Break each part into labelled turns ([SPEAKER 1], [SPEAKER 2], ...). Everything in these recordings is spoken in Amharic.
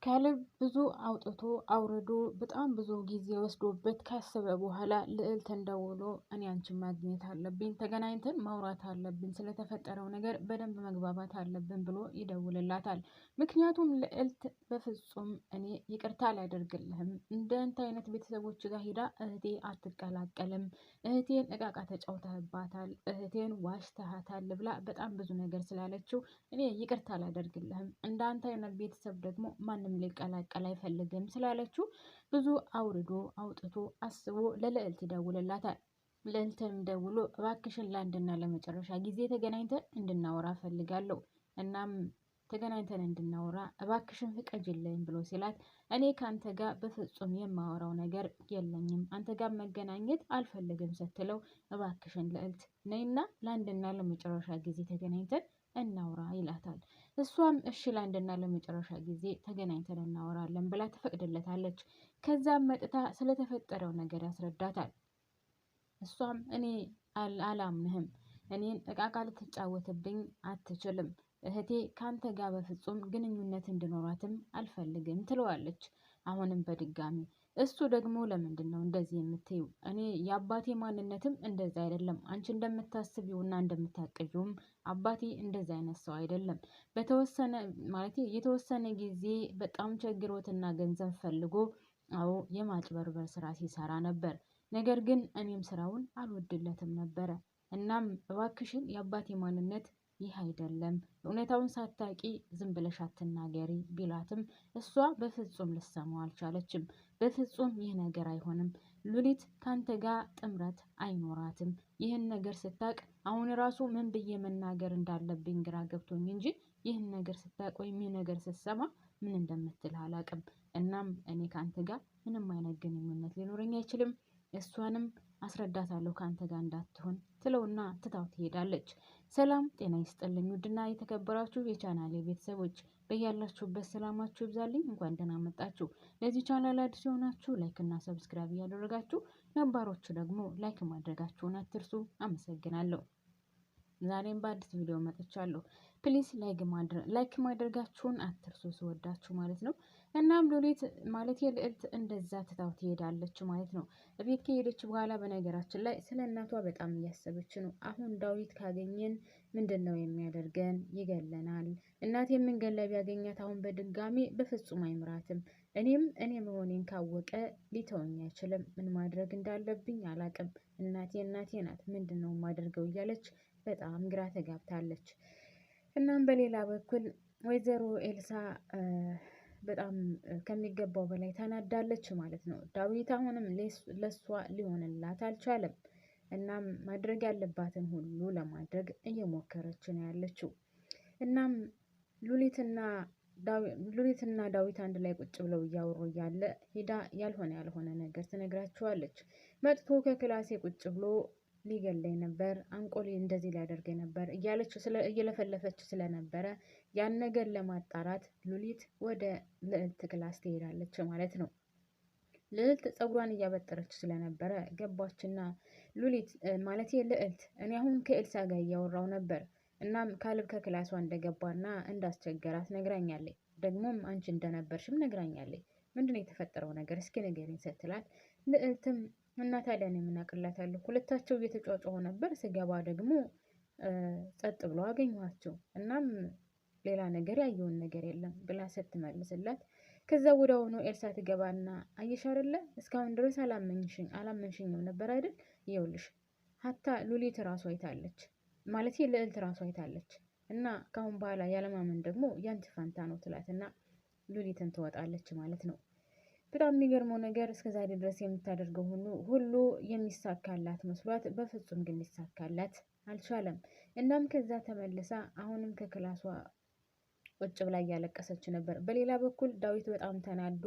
[SPEAKER 1] ካሌብ ብዙ አውጥቶ አውርዶ በጣም ብዙ ጊዜ ወስዶበት ካሰበ በኋላ ልዕልትን ደውሎ እኔ አንቺን ማግኘት አለብኝ፣ ተገናኝተን ማውራት አለብን፣ ስለተፈጠረው ነገር በደንብ መግባባት አለብን ብሎ ይደውልላታል። ምክንያቱም ልዕልት በፍጹም እኔ ይቅርታ አላደርግልህም፣ እንደንተ አይነት ቤተሰቦች ጋር ሂዳ እህቴ አትቀላቀልም፣ እህቴን እቃቃ ተጫውተህባታል፣ እህቴን ዋሽተሃታል ብላ በጣም ብዙ ነገር ስላለችው እኔ ይቅርታ አላደርግልህም፣ እንዳንተ አይነት ቤተሰብ ደግሞ ማንም ሊቀላቀል አይፈልግም ስላለችው ብዙ አውርዶ አውጥቶ አስቦ ለልዕልት ይደውልላታል። ልዕልትም ደውሎ እባክሽን ለአንድና ለመጨረሻ ጊዜ ተገናኝተን እንድናወራ ፈልጋለሁ። እናም ተገናኝተን እንድናወራ እባክሽን ፍቀጅልኝ ብሎ ሲላት እኔ ከአንተ ጋር በፍጹም የማወራው ነገር የለኝም፣ አንተ ጋር መገናኘት አልፈልግም ስትለው እባክሽን ልዕልት ነይና ለአንድና ለመጨረሻ ጊዜ ተገናኝተን እናውራ ይላታል። እሷም እሺ ለአንድና ለመጨረሻ ጊዜ ተገናኝተን እናወራለን ብላ ትፈቅድለታለች። ከዛም መጥታ ስለተፈጠረው ነገር ያስረዳታል። እሷም እኔ አላምንህም፣ እኔን እቃቃ ልትጫወትብኝ አትችልም፣ እህቴ ካንተ ጋር በፍጹም ግንኙነት እንድኖራትም አልፈልግም ትለዋለች። አሁንም በድጋሚ እሱ ደግሞ ለምንድን ነው እንደዚህ የምትዩ? እኔ የአባቴ ማንነትም እንደዚህ አይደለም፣ አንቺ እንደምታስቢውና እንደምታቅጂውም አባቴ እንደዚህ አይነት ሰው አይደለም። በተወሰነ ማለት የተወሰነ ጊዜ በጣም ቸግሮትና ገንዘብ ፈልጎ አዎ የማጭበርበር ስራ ሲሰራ ነበር። ነገር ግን እኔም ስራውን አልወድለትም ነበረ። እናም እባክሽን የአባቴ ማንነት ይህ አይደለም፣ እውነታውን ሳታቂ ዝም ብለሽ አትናገሪ ቢላትም እሷ በፍጹም ልሰማው አልቻለችም። በፍጹም ይህ ነገር አይሆንም፣ ሉሊት ካንተ ጋር ጥምረት አይኖራትም። ይህን ነገር ስታቅ አሁን ራሱ ምን ብዬ መናገር እንዳለብኝ ግራ ገብቶኝ እንጂ ይህን ነገር ስታቅ ወይም ይህ ነገር ስትሰማ ምን እንደምትል አላቅም። እናም እኔ ካንተ ጋር ምንም አይነት ግንኙነት ሊኖረኝ አይችልም፣ እሷንም አስረዳታለሁ ካንተ ጋር እንዳትሆን ትለውና ትታው ትሄዳለች። ሰላም ጤና ይስጥልኝ ውድና የተከበራችሁ የቻናሌ ቤተሰቦች በያላችሁበት ሰላማችሁ ይብዛልኝ። እንኳን ደህና መጣችሁ። ለዚህ ቻናል አዲስ የሆናችሁ ላይክ እና ሰብስክራይብ እያደረጋችሁ ነባሮቹ ደግሞ ላይክ ማድረጋችሁን አትርሱ። አመሰግናለሁ። ዛሬም በአዲስ ቪዲዮ መጥቻለሁ። ፕሊስ ላይክ ማድረጋችሁን አትርሱ፣ ስወዳችሁ ማለት ነው። እናም ሉሊት ማለት የልዕልት እንደዛ ትታው ትሄዳለች ማለት ነው። ቤት ከሄደች በኋላ በነገራችን ላይ ስለ እናቷ በጣም እያሰበች ነው። አሁን ዳዊት ካገኘን ምንድን ነው የሚያደርገን? ይገለናል። እናቴ የምንገላ ቢያገኛት አሁን በድጋሚ በፍጹም አይምራትም። እኔ መሆኔን ካወቀ ሊተወኝ አይችልም። ምን ማድረግ እንዳለብኝ አላቅም። እናቴ ናት፣ ምንድን ነው የማደርገው እያለች በጣም ግራ ተጋብታለች። እናም በሌላ በኩል ወይዘሮ ኤልሳ በጣም ከሚገባው በላይ ተናዳለች ማለት ነው። ዳዊት አሁንም ለሷ ሊሆንላት አልቻለም። እናም ማድረግ ያለባትን ሁሉ ለማድረግ እየሞከረች ነው ያለችው። እናም ሉሊትና ዳዊት አንድ ላይ ቁጭ ብለው እያወሩ እያለ ሄዳ ያልሆነ ነገር ትነግራቸዋለች። መጥቶ ከክላሴ ቁጭ ብሎ ሊገለኝ ነበር፣ አንቆሌ እንደዚህ ሊያደርገኝ ነበር እያለች እየለፈለፈች ስለነበረ ያን ነገር ለማጣራት ሉሊት ወደ ልዕልት ክላስ ትሄዳለች ማለት ነው። ልዕልት ፀጉሯን እያበጠረች ስለነበረ ገባችና ሉሊት ማለት ልዕልት እኔ አሁን ከኤልሳ ጋር እያወራው ነበር። እናም ካሌብ ከክላሷ እንደገባና እንዳስቸገራት ነግራኛለች። ደግሞም አንቺ እንደነበርሽም ነግራኛለች። ምንድነው የተፈጠረው ነገር እስኪ ንገሪኝ ስትላት ልዕልትም እና ታዲያ እኔ ምን አቅላታለሁ? ሁለታቸው እየተጫጫሁ ነበር፣ ስገባ ደግሞ ጸጥ ብለው አገኘኋቸው። እናም ሌላ ነገር ያየውን ነገር የለም ብላ ስትመልስላት ከዛ ወዲያውኑ ኤልሳ ትገባና አየሽ አይደለ እስካሁን ድረስ አላመንሽኝም ነበር አይደል? ይኸውልሽ ሀታ ሉሊት ራሷ አይታለች ማለት ልዕልት ራሷ አይታለች እና ካሁን በኋላ ያለማመን ደግሞ ያንቺ ፋንታ ነው ትላትና ሉሊትን ትወጣለች ማለት ነው። በጣም የሚገርመው ነገር እስከዛሬ ድረስ የምታደርገው ሁሉ የሚሳካላት መስሏት በፍጹም ግን ሊሳካላት አልቻለም። እናም ከዛ ተመልሳ አሁንም ከክላሷ ቁጭ ብላ እያለቀሰች ነበር። በሌላ በኩል ዳዊት በጣም ተናዶ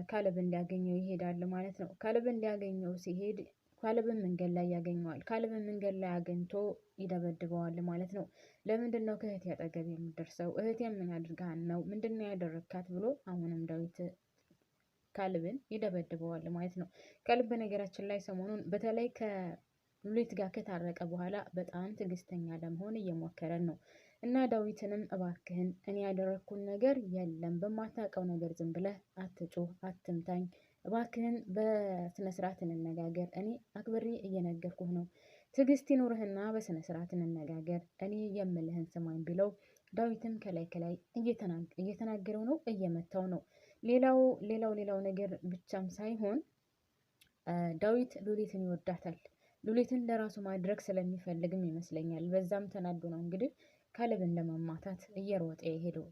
[SPEAKER 1] ካሌብን ሊያገኘው ይሄዳል ማለት ነው። ካሌብን ሊያገኘው ሲሄድ ካሌብን መንገድ ላይ ያገኘዋል። ካሌብን መንገድ ላይ አገኝቶ ይደበድበዋል ማለት ነው። ለምንድን ነው ከእህቴ አጠገብ የምደርሰው? እህቴ ምን አድርጋን ነው? ምንድን ነው ያደረግካት? ብሎ አሁንም ዳዊት ካሌብን ይደበድበዋል ማለት ነው። ካሌብ በነገራችን ላይ ሰሞኑን በተለይ ከሉሊት ጋር ከታረቀ በኋላ በጣም ትዕግስተኛ ለመሆን እየሞከረን ነው። እና ዳዊትንም እባክህን እኔ ያደረግኩን ነገር የለም፣ በማታውቀው ነገር ዝም ብለህ አትጩህ፣ አትምታኝ፣ እባክህን በስነ ስርዓት እንነጋገር፣ እኔ አክብሬ እየነገርኩህ ነው፣ ትዕግስት ይኑርህና በስነ ስርዓት እንነጋገር፣ እኔ የምልህን ስማኝ ቢለው ዳዊትም ከላይ ከላይ እየተናገረው ነው፣ እየመታው ነው። ሌላው ነገር ብቻም ሳይሆን ዳዊት ሉሊትን ይወዳታል። ሉሊትን ለራሱ ማድረግ ስለሚፈልግም ይመስለኛል። በዛም ተናዶ ነው እንግዲህ ካሌብን ለመማታት እየሮጠ የሄደው።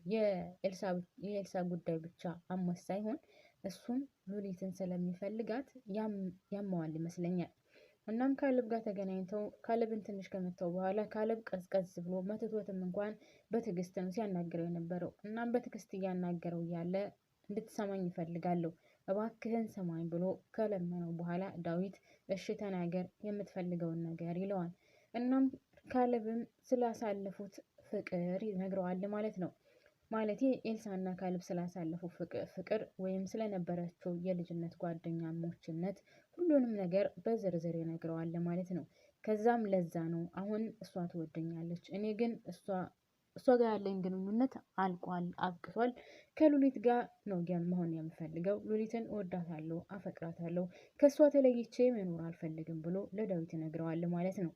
[SPEAKER 1] የኤልሳ ጉዳይ ብቻ አሞት ሳይሆን እሱም ሉሊትን ስለሚፈልጋት ያመዋል ይመስለኛል። እናም ካሌብ ጋር ተገናኝተው ካሌብን ትንሽ ከመተው በኋላ ካሌብ ቀዝቀዝ ብሎ መትቶትም እንኳን በትዕግስት ነው ሲያናግረው የነበረው። እናም በትዕግስት እያናገረው እያለ እንድትሰማኝ ይፈልጋለሁ፣ እባክህን ሰማኝ ብሎ ከለመነው በኋላ ዳዊት እሺ ተናገር፣ የምትፈልገውን ነገር ይለዋል። እናም ካሌብም ስላሳለፉት ፍቅር ይነግረዋል ማለት ነው። ማለቴ ኤልሳና ካሌብ ስላሳለፉ ፍቅር ወይም ስለነበራቸው የልጅነት ጓደኛሞችነት ሁሉንም ነገር በዝርዝር ይነግረዋል ማለት ነው። ከዛም ለዛ ነው አሁን እሷ ትወደኛለች፣ እኔ ግን እሷ ጋር ያለኝ ግንኙነት አልቋል፣ አብቅቷል። ከሉሊት ጋር ነው መሆን የምፈልገው። ሉሊትን እወዳታለሁ፣ አፈቅራታለሁ፣ ከእሷ ተለይቼ መኖር አልፈልግም ብሎ ለዳዊት ይነግረዋል ማለት ነው።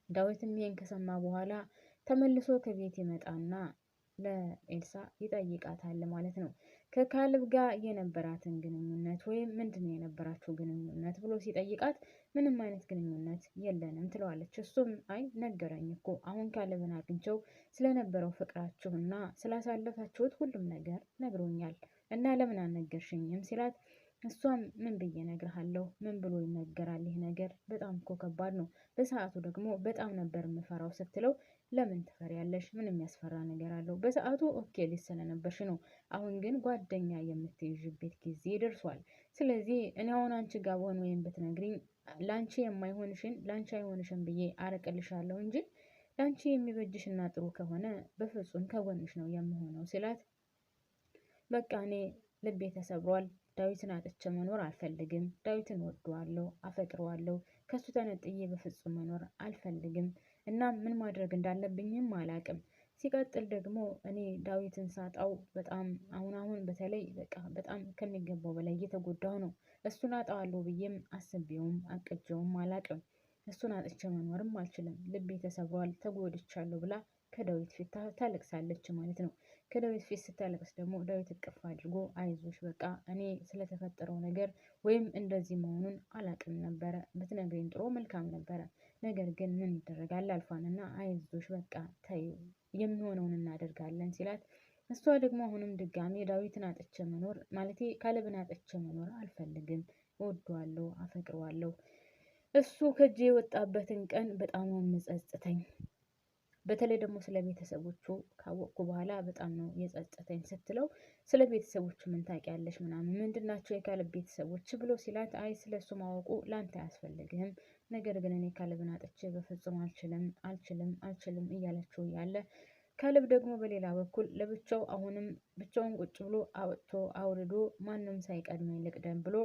[SPEAKER 1] ዳዊትም ይሄን ከሰማ በኋላ ተመልሶ ከቤት ይመጣና ለኤልሳ ይጠይቃታል ማለት ነው። ከካሌብ ጋር የነበራትን ግንኙነት ወይም ምንድን ነው የነበራቸው ግንኙነት ብሎ ሲጠይቃት ምንም አይነት ግንኙነት የለንም ትለዋለች። እሱም አይ ነገረኝ እኮ አሁን ካሌብን አግኝቸው ስለነበረው ፍቅራችሁና ስላሳለፋችሁት ሁሉም ነገር ነግሮኛል እና ለምን አልነገርሽኝም ሲላት እሷም ምን ብዬ እነግርሃለሁ? ምን ብሎ ይነገራል? ይህ ነገር በጣም እኮ ከባድ ነው። በሰዓቱ ደግሞ በጣም ነበር የምፈራው ስትለው ለምን ትፈሪያለሽ? ምን የሚያስፈራ ነገር አለው? በሰዓቱ ኦኬ ልጅ ስለነበርሽ ነው። አሁን ግን ጓደኛ የምትይዥበት ጊዜ ደርሷል። ስለዚህ እኔ አሁን አንቺ ጋር በሆን ወይም ብትነግሪኝ ላንቺ የማይሆንሽን ላንቺ አይሆንሽን ብዬ አረቅልሻለሁ እንጂ ላንቺ የሚበጅሽና ጥሩ ከሆነ በፍጹም ከጎንሽ ነው የምሆነው ሲላት በቃ እኔ ልቤ ተሰብሯል። ዳዊትን አጥቼ መኖር አልፈልግም። ዳዊትን ወደዋለሁ፣ አፈቅረዋለሁ። ከሱ ተነጥዬ በፍጹም መኖር አልፈልግም እና ምን ማድረግ እንዳለብኝም አላቅም። ሲቀጥል ደግሞ እኔ ዳዊትን ሳጣው በጣም አሁን በተለይ በቃ በጣም ከሚገባው በላይ እየተጎዳሁ ነው። እሱን አጣዋለሁ ብዬም አስቤውም አቅጀውም አላቅም። እሱን አጥቼ መኖርም አልችልም። ልቤ ተሰብሯል፣ ተጎድቻለሁ ብላ ከዳዊት ፊት ታለቅሳለች ማለት ነው። ከዳዊት ፊት ስታለቅስ ደግሞ ዳዊት እቅፍ አድርጎ አይዞሽ በቃ እኔ ስለተፈጠረው ነገር ወይም እንደዚህ መሆኑን አላቅም ነበረ፣ ብትነግሪኝ ጥሩ መልካም ነበረ። ነገር ግን ምን ይደረጋል አልፏንና አይዞሽ በቃ ተይው የሚሆነውን እናደርጋለን ሲላት እሷ ደግሞ አሁንም ድጋሜ ዳዊትን አጥቼ መኖር ማለቴ ካሌብን አጥቼ መኖር አልፈልግም፣ እወደዋለሁ፣ አፈቅረዋለሁ። እሱ ከእጄ የወጣበትን ቀን በጣም ነው የምጸጽተኝ። በተለይ ደግሞ ስለ ቤተሰቦቹ ካወቅኩ በኋላ በጣም ነው የጸጸተኝ ስትለው ስለ ቤተሰቦቹ ምን ታውቂያለሽ ምናምን ምንድናቸው የካሌብ ቤተሰቦች ብሎ ሲላት አይ ስለሱ ማወቁ ላንተ አያስፈልግህም፣ ነገር ግን እኔ ካሌብን አጥቼ በፍጹም አልችልም እያለችው ያለ ካሌብ ደግሞ በሌላ በኩል ለብቻው አሁንም ብቻውን ቁጭ ብሎ አወጥቶ አውርዶ ማንም ሳይቀድመኝ ልቅደም ብሎ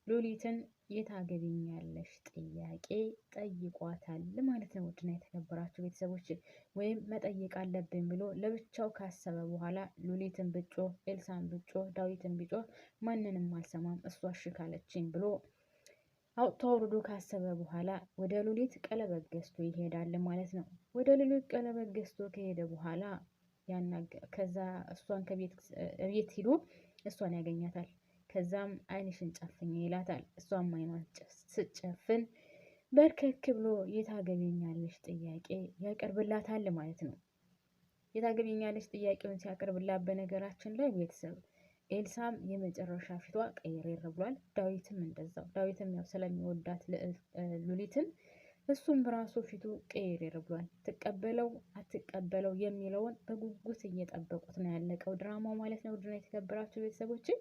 [SPEAKER 1] ሉሊትን የታገቢኛለሽ ጥያቄ ጠይቋታል ማለት ነው። ውድና የተከበራችሁ ቤተሰቦች ወይም መጠየቅ አለብኝ ብሎ ለብቻው ካሰበ በኋላ ሉሊትን ብጮህ፣ ኤልሳን ብጮህ፣ ዳዊትን ብጮህ ማንንም አልሰማም እሷ እሺ ካለችኝ ብሎ አውጥቶ አውርዶ ካሰበ በኋላ ወደ ሉሊት ቀለበት ገዝቶ ይሄዳል ማለት ነው። ወደ ሉሊት ቀለበት ገዝቶ ከሄደ በኋላ ከዛ እሷን ከቤት ሂዶ እሷን ያገኛታል። ከዛም አይንሽን ጨፍኝ ይላታል። እሷም አይኗን ስጨፍን በርከክ ብሎ የታገቢኛለሽ ጥያቄ ያቀርብላታል ማለት ነው። የታገቢኛለሽ ጥያቄውን ሲያቀርብላት በነገራችን ላይ ቤተሰብ ኤልሳም የመጨረሻ ፊቷ ቀይሬር ብሏል። ዳዊትም እንደዛው። ዳዊትም ያው ስለሚወዳት ሉሊትን እሱም በራሱ ፊቱ ቀይሬር ብሏል። ትቀበለው አትቀበለው የሚለውን በጉጉት እየጠበቁት ነው ያለቀው ድራማው ማለት ነው። ውድና የተከበራችሁ ቤተሰቦችን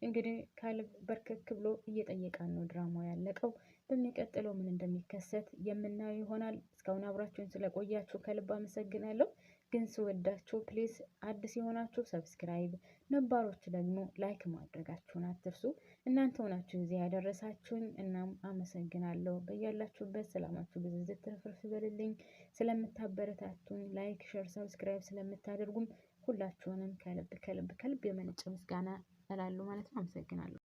[SPEAKER 1] እንግዲህ ካሌብ በርከክ ብሎ እየጠየቃን ነው ድራማው ያለቀው። በሚቀጥለው ምን እንደሚከሰት የምናየው ይሆናል። እስካሁን አብራችሁን ስለቆያችሁ ከልብ አመሰግናለሁ። ግን ስወዳችሁ ፕሊዝ አዲስ የሆናችሁ ሰብስክራይብ፣ ነባሮች ደግሞ ላይክ ማድረጋችሁን አትርሱ። እናንተ ሆናችሁ እዚህ ያደረሳችሁኝ። እናም አመሰግናለሁ። በያላችሁበት ሰላማችሁ ብዝዝት ትርፍርፍ ይበልልኝ። ስለምታበረታቱኝ ላይክ፣ ሸር፣ ሰብስክራይብ ስለምታደርጉም ሁላችሁንም ከልብ ከልብ ከልብ የመነጨ ምስጋና እላለሁ ማለት ነው። አመሰግናለሁ።